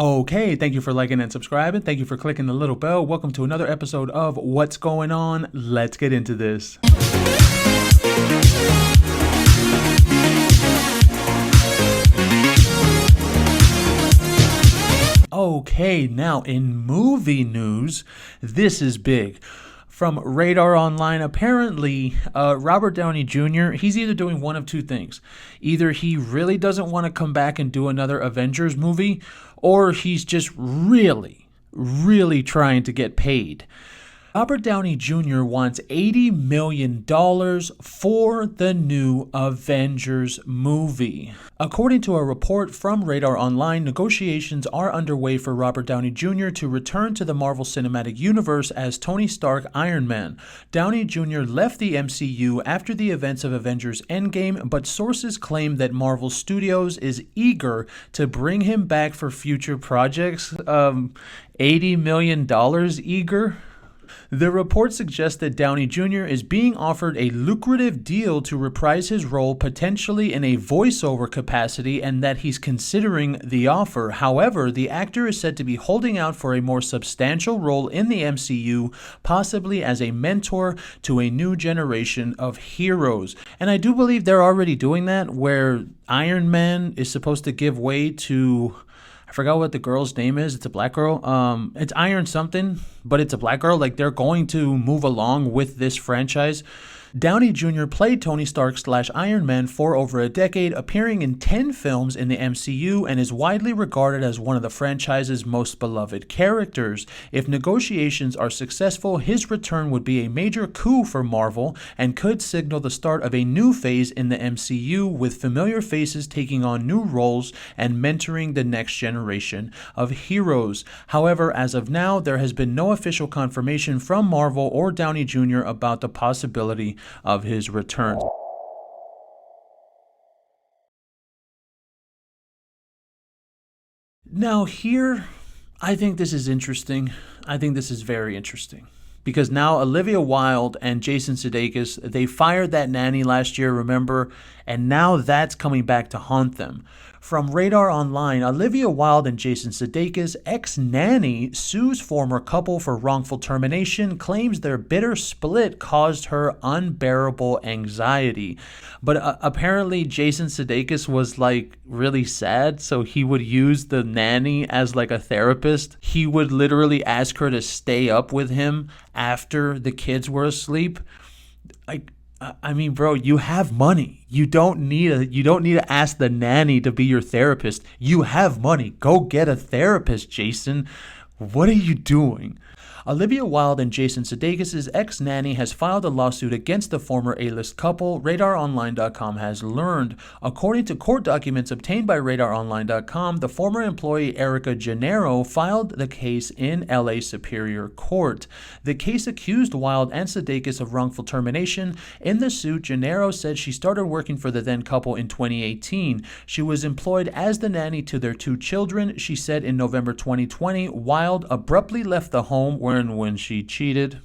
Okay, thank you for liking and subscribing. Thank you for clicking the little bell. Welcome to another episode of What's Going On. Let's get into this. Okay, now in movie news, this is big. From Radar Online, apparently, Robert Downey Jr., he's either doing one of two things. Either he really doesn't want to come back and do another Avengers movie, or he's just really trying to get paid. Robert Downey Jr. wants $80 million for the new Avengers movie. According to a report from Radar Online, negotiations are underway for Robert Downey Jr. to return to the Marvel Cinematic Universe as Tony Stark Iron Man. Downey Jr. left the MCU after the events of Avengers Endgame, but sources claim that Marvel Studios is eager to bring him back for future projects. $80 million eager? The report suggests that Downey Jr. is being offered a lucrative deal to reprise his role potentially in a voiceover capacity and that he's considering the offer. However, the actor is said to be holding out for a more substantial role in the MCU, possibly as a mentor to a new generation of heroes. And I do believe they're already doing that, where Iron Man is supposed to give way to... I forgot what the girl's name is. It's a black girl. It's Iron something, but it's a black girl. Like, they're going to move along with this franchise. Downey Jr. played Tony Stark / Iron Man for over a decade, appearing in 10 films in the MCU, and is widely regarded as one of the franchise's most beloved characters. If negotiations are successful, his return would be a major coup for Marvel and could signal the start of a new phase in the MCU, with familiar faces taking on new roles and mentoring the next generation of heroes. However, as of now, there has been no official confirmation from Marvel or Downey Jr. about the possibility of his return. Now here, I think this is interesting. I think this is very interesting. Because now Olivia Wilde and Jason Sudeikis, they fired that nanny last year, remember? And now that's coming back to haunt them. From Radar Online, Olivia Wilde and Jason Sudeikis' ex-nanny sues former couple for wrongful termination, claims their bitter split caused her unbearable anxiety. But apparently Jason Sudeikis was like really sad, so he would use the nanny as like a therapist. He would literally ask her to stay up with him after the kids were asleep. I mean, bro, you have money. You don't need to ask the nanny to be your therapist. You have money. Go get a therapist, Jason. What are you doing? Olivia Wilde and Jason Sudeikis' ex-nanny has filed a lawsuit against the former A-list couple, RadarOnline.com has learned. According to court documents obtained by RadarOnline.com, the former employee Erica Gennaro filed the case in LA Superior Court. The case accused Wilde and Sudeikis of wrongful termination. In the suit, Gennaro said she started working for the then couple in 2018. She was employed as the nanny to their two children. She said in November 2020, Wilde abruptly left the home when she cheated,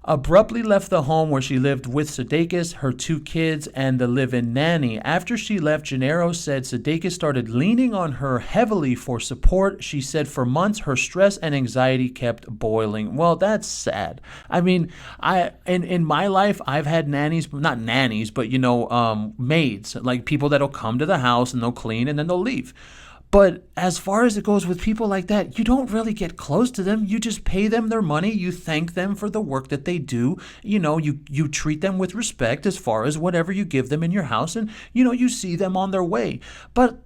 abruptly left the home where she lived with Sudeikis, her two kids, and the live-in nanny. After she left, Gennaro said Sudeikis started leaning on her heavily for support. She said for months her stress and anxiety kept boiling. Well, that's sad. I mean, in my life, I've had nannies, not nannies, but maids, like people that'll come to the house and they'll clean and then they'll leave. But as far as it goes with people like that, you don't really get close to them. You just pay them their money. You thank them for the work that they do. You treat them with respect as far as whatever you give them in your house. And, you see them on their way. But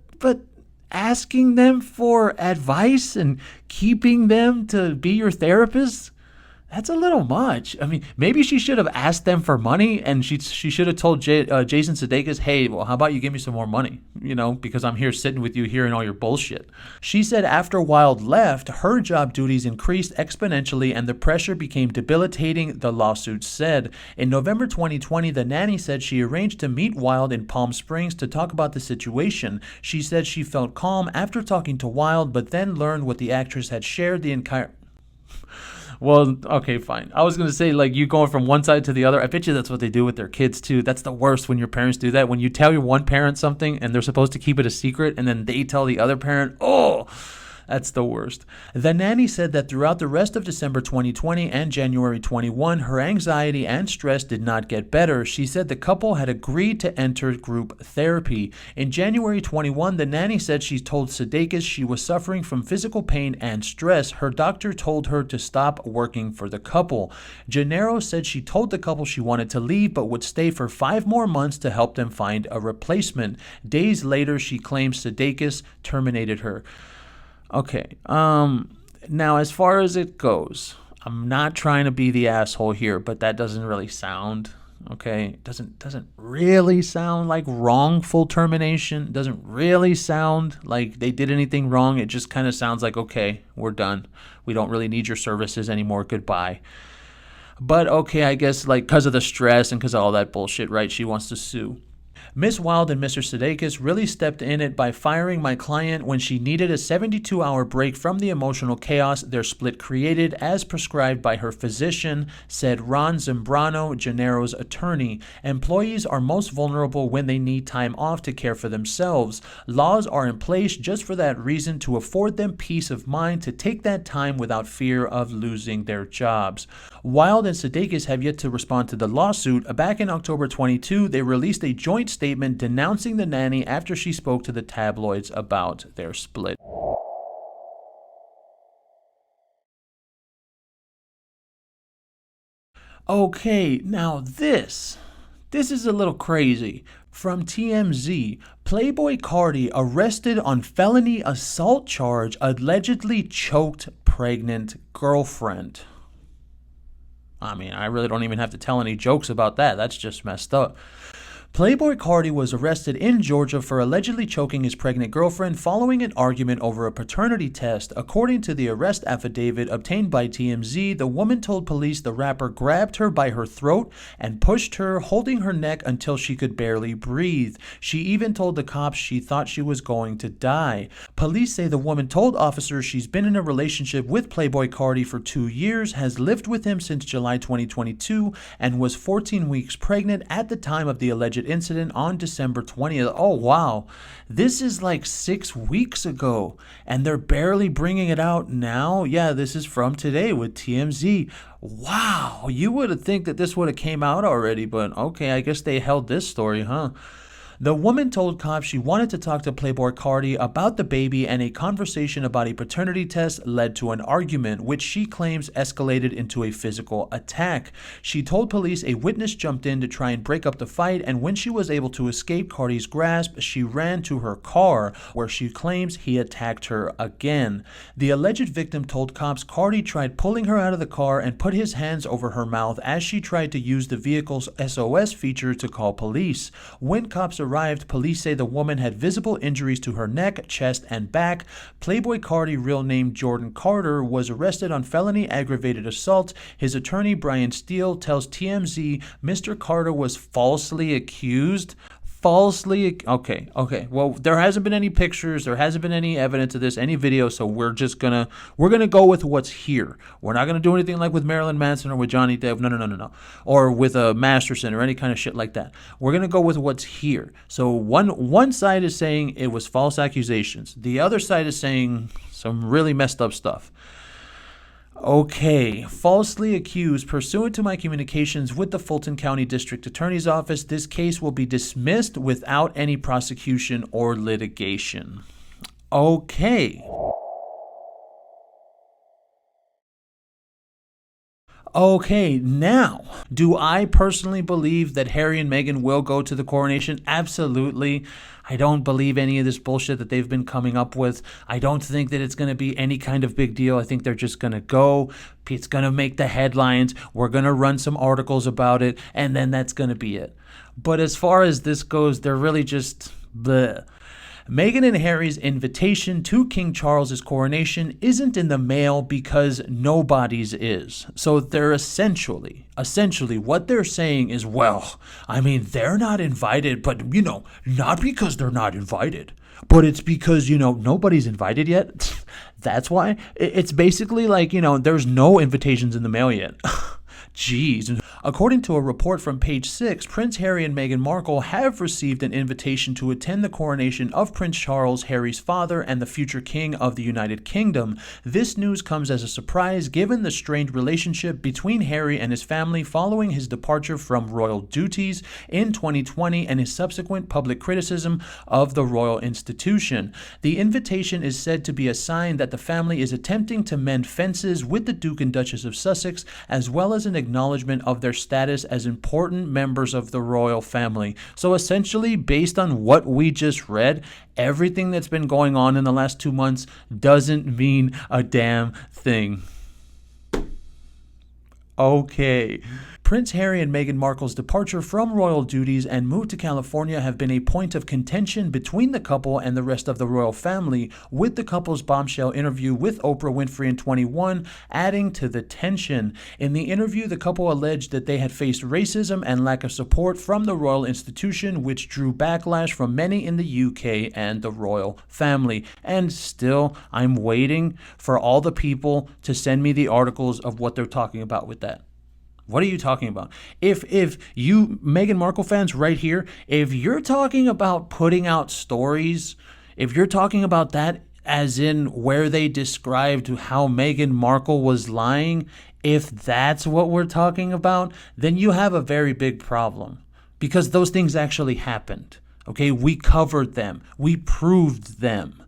asking them for advice and keeping them to be your therapist, that's a little much. I mean, maybe she should have asked them for money, and she should have told Jason Sudeikis, hey, well, how about you give me some more money? Because I'm here sitting with you hearing all your bullshit. She said after Wilde left, her job duties increased exponentially and the pressure became debilitating, the lawsuit said. In November 2020, the nanny said she arranged to meet Wilde in Palm Springs to talk about the situation. She said she felt calm after talking to Wilde, but then learned what the actress had shared the entire... Well, okay, fine. I was going to say, like, you going from one side to the other. I bet you that's what they do with their kids, too. That's the worst when your parents do that. When you tell your one parent something and they're supposed to keep it a secret and then they tell the other parent, oh, that's the worst. The nanny said that throughout the rest of December 2020 and January 21, her anxiety and stress did not get better. She said the couple had agreed to enter group therapy. In January 21, the nanny said she told Sudeikis she was suffering from physical pain and stress. Her doctor told her to stop working for the couple. Gennaro said she told the couple she wanted to leave but would stay for 5 more months to help them find a replacement. Days later, she claims Sudeikis terminated her. Okay, now as far as it goes, I'm not trying to be the asshole here, but that doesn't really sound, okay? It doesn't really sound like wrongful termination. It doesn't really sound like they did anything wrong. It just kind of sounds like, okay, we're done. We don't really need your services anymore. Goodbye. But okay, I guess like because of the stress and because of all that bullshit, right? She wants to sue. Miss Wilde and Mr. Sudeikis really stepped in it by firing my client when she needed a 72-hour break from the emotional chaos their split created, as prescribed by her physician, said Ron Zambrano, Gennaro's attorney. Employees are most vulnerable when they need time off to care for themselves. Laws are in place just for that reason, to afford them peace of mind to take that time without fear of losing their jobs. Wilde and Sudeikis have yet to respond to the lawsuit. Back in October 22, they released a joint statement denouncing the nanny after she spoke to the tabloids about their split. Okay, now this is a little crazy. From TMZ, Playboi Carti arrested on felony assault charge, allegedly choked pregnant girlfriend. I mean, I really don't even have to tell any jokes about that. That's just messed up. Playboi Carti was arrested in Georgia for allegedly choking his pregnant girlfriend following an argument over a paternity test. According to the arrest affidavit obtained by TMZ, the woman told police the rapper grabbed her by her throat and pushed her, holding her neck until she could barely breathe. She even told the cops she thought she was going to die. Police say the woman told officers she's been in a relationship with Playboi Carti for 2 years, has lived with him since July 2022, and was 14 weeks pregnant at the time of the alleged incident on December 20th. Oh, wow. This is like 6 weeks ago, and they're barely bringing it out now. Yeah, this is from today with TMZ. Wow, you would have think that this would have came out already, but okay, I guess they held this story, huh? The woman told cops she wanted to talk to Playboi Carti about the baby, and a conversation about a paternity test led to an argument, which she claims escalated into a physical attack. She told police a witness jumped in to try and break up the fight, and when she was able to escape Carti's grasp, she ran to her car, where she claims he attacked her again. The alleged victim told cops Carti tried pulling her out of the car and put his hands over her mouth as she tried to use the vehicle's SOS feature to call police. When cops arrived, police say the woman had visible injuries to her neck, chest, and back. Playboi Carti, real name Jordan Carter, was arrested on felony aggravated assault. His attorney, Brian Steele, tells TMZ Mr. Carter was falsely accused. Okay. Well, there hasn't been any pictures, there hasn't been any evidence of this, any video, so we're gonna go with what's here. We're not gonna do anything like with Marilyn Manson or with Johnny Depp, no, or with a Masterson or any kind of shit like that. We're gonna go with what's here. So one side is saying it was false accusations, the other side is saying some really messed up stuff. Okay, falsely accused. Pursuant to my communications with the Fulton County District Attorney's Office, this case will be dismissed without any prosecution or litigation. Okay. Okay, now, do I personally believe that Harry and Meghan will go to the coronation? Absolutely. I don't believe any of this bullshit that they've been coming up with. I don't think that it's going to be any kind of big deal. I think they're just going to go. It's going to make the headlines. We're going to run some articles about it, and then that's going to be it. But as far as this goes, they're really just bleh. Meghan and Harry's invitation to King Charles's coronation isn't in the mail because nobody's is. So they're essentially what they're saying is, well, I mean, they're not invited, but, not because they're not invited, but it's because, nobody's invited yet. That's why it's basically like, there's no invitations in the mail yet. Jeez. According to a report from Page 6, Prince Harry and Meghan Markle have received an invitation to attend the coronation of Prince Charles, Harry's father, and the future king of the United Kingdom. This news comes as a surprise given the strained relationship between Harry and his family following his departure from royal duties in 2020 and his subsequent public criticism of the royal institution. The invitation is said to be a sign that the family is attempting to mend fences with the Duke and Duchess of Sussex, as well as an acknowledgement of their status as important members of the royal family. So essentially, based on what we just read, everything that's been going on in the last 2 months doesn't mean a damn thing. Okay. Prince Harry and Meghan Markle's departure from royal duties and move to California have been a point of contention between the couple and the rest of the royal family, with the couple's bombshell interview with Oprah Winfrey in 2021 adding to the tension. In the interview, the couple alleged that they had faced racism and lack of support from the royal institution, which drew backlash from many in the UK and the royal family. And still, I'm waiting for all the people to send me the articles of what they're talking about with that. What are you talking about? If you Meghan Markle fans right here, if you're talking about putting out stories, if you're talking about that as in where they described how Meghan Markle was lying, if that's what we're talking about, then you have a very big problem, because those things actually happened. Okay, we covered them. We proved them.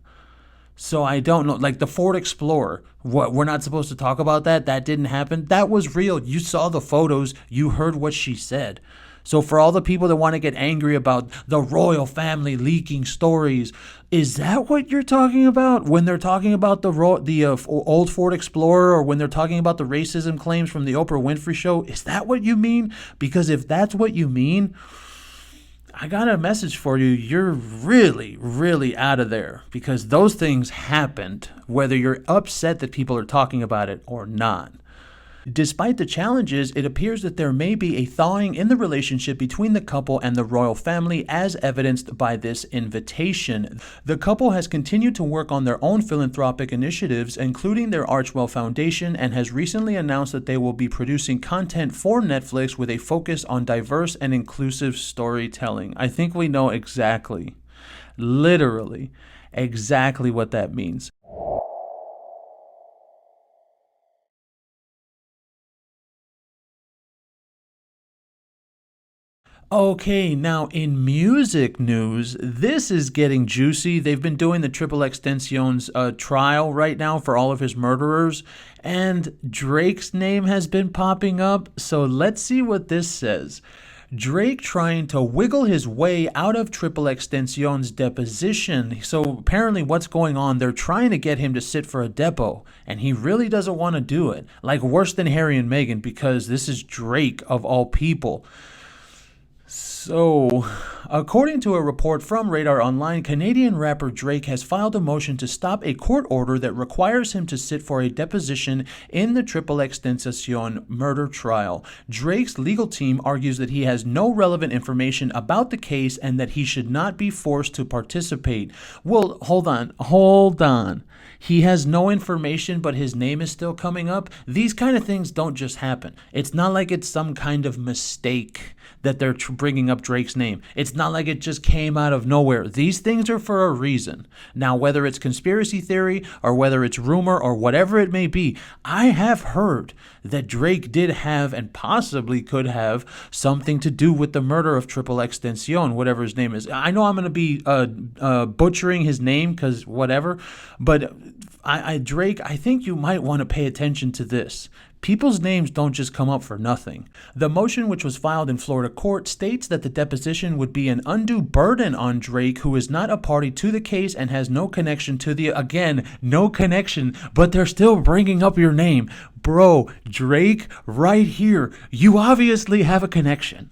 So I don't know, like the Ford Explorer, what, we're not supposed to talk about that? That didn't happen. That was real. You saw the photos. You heard what she said. So for all the people that want to get angry about the royal family leaking stories, is that what you're talking about when they're talking about the old Ford Explorer, or when they're talking about the racism claims from the Oprah Winfrey Show? Is that what you mean? Because if that's what you mean, I got a message for you. You're really, really out of there, because those things happened, whether you're upset that people are talking about it or not. Despite the challenges, it appears that there may be a thawing in the relationship between the couple and the royal family, as evidenced by this invitation. The couple has continued to work on their own philanthropic initiatives, including their Archwell Foundation, and has recently announced that they will be producing content for Netflix with a focus on diverse and inclusive storytelling. I think we know exactly, literally, exactly what that means. Okay, now in music news, this is getting juicy. They've been doing the XXXTentacion's trial right now for all of his murderers, and Drake's name has been popping up. So let's see what this says. Drake trying to wiggle his way out of XXXTentacion's deposition. So apparently what's going on, they're trying to get him to sit for a depo, and he really doesn't want to do it. Like worse than Harry and Meghan, because this is Drake of all people. So, according to a report from Radar Online, Canadian rapper Drake has filed a motion to stop a court order that requires him to sit for a deposition in the XXXTentacion murder trial. Drake's legal team argues that he has no relevant information about the case and that he should not be forced to participate. Well, hold on. He has no information, but his name is still coming up. These kind of things don't just happen. It's not like it's some kind of mistake that they're bringing up Drake's name. It's not like it just came out of nowhere. These things are for a reason. Now, whether it's conspiracy theory or whether it's rumor or whatever it may be, I have heard that Drake did have and possibly could have something to do with the murder of XXXTentacion, whatever his name is. I know I'm going to be butchering his name because whatever, but Drake, I think you might want to pay attention to this. People's names don't just come up for nothing. The motion, which was filed in Florida court, states that the deposition would be an undue burden on Drake, who is not a party to the case and has no connection to no connection, but they're still bringing up your name. Bro, Drake, right here, you obviously have a connection.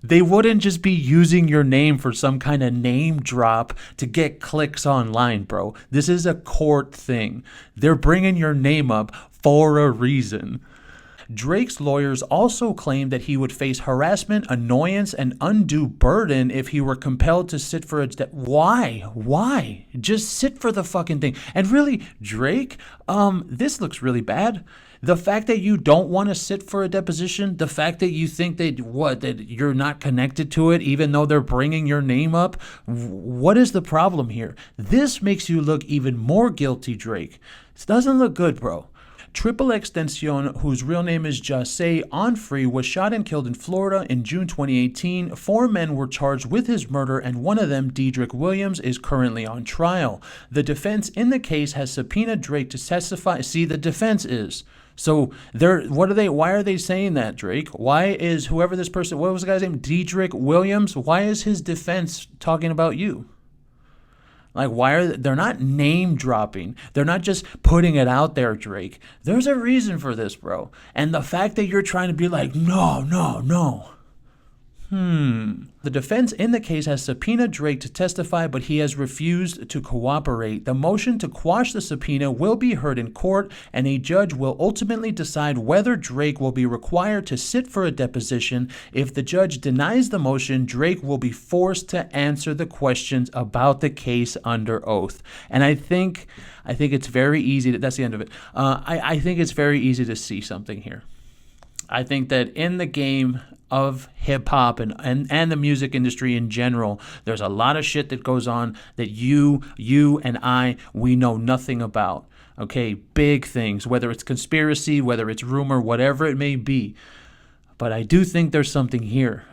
They wouldn't just be using your name for some kind of name drop to get clicks online, bro. This is a court thing. They're bringing your name up for a reason. Drake's lawyers also claimed that he would face harassment, annoyance, and undue burden if he were compelled to sit for a Why? Just sit for the fucking thing. And really, Drake, this looks really bad. The fact that you don't want to sit for a deposition, the fact that you think that you're not connected to it, even though they're bringing your name up, what is the problem here? This makes you look even more guilty, Drake. This doesn't look good, bro. XXXTentacion, whose real name is Jase Onfrey, was shot and killed in Florida in June 2018. 4 men were charged with his murder, and one of them, Dedrick Williams, is currently on trial. The defense in the case has subpoenaed Drake to testify. See, the defense is. So why are they saying that, Drake? Why is whoever this person, what was the guy's name? Dedrick Williams? Why is his defense talking about you? Like, they're not name dropping. They're not just putting it out there, Drake. There's a reason for this, bro. And the fact that you're trying to be like, no. The defense in the case has subpoenaed Drake to testify, but he has refused to cooperate. The motion to quash the subpoena will be heard in court, and a judge will ultimately decide whether Drake will be required to sit for a deposition. If the judge denies the motion, Drake will be forced to answer the questions about the case under oath. And I think it's very easy. That's the end of it. I think it's very easy to see something here. I think that in the game of hip-hop and the music industry in general, there's a lot of shit that goes on that you and we know nothing about. Okay, big things, whether it's conspiracy, whether it's rumor, whatever it may be. But I do think there's something here.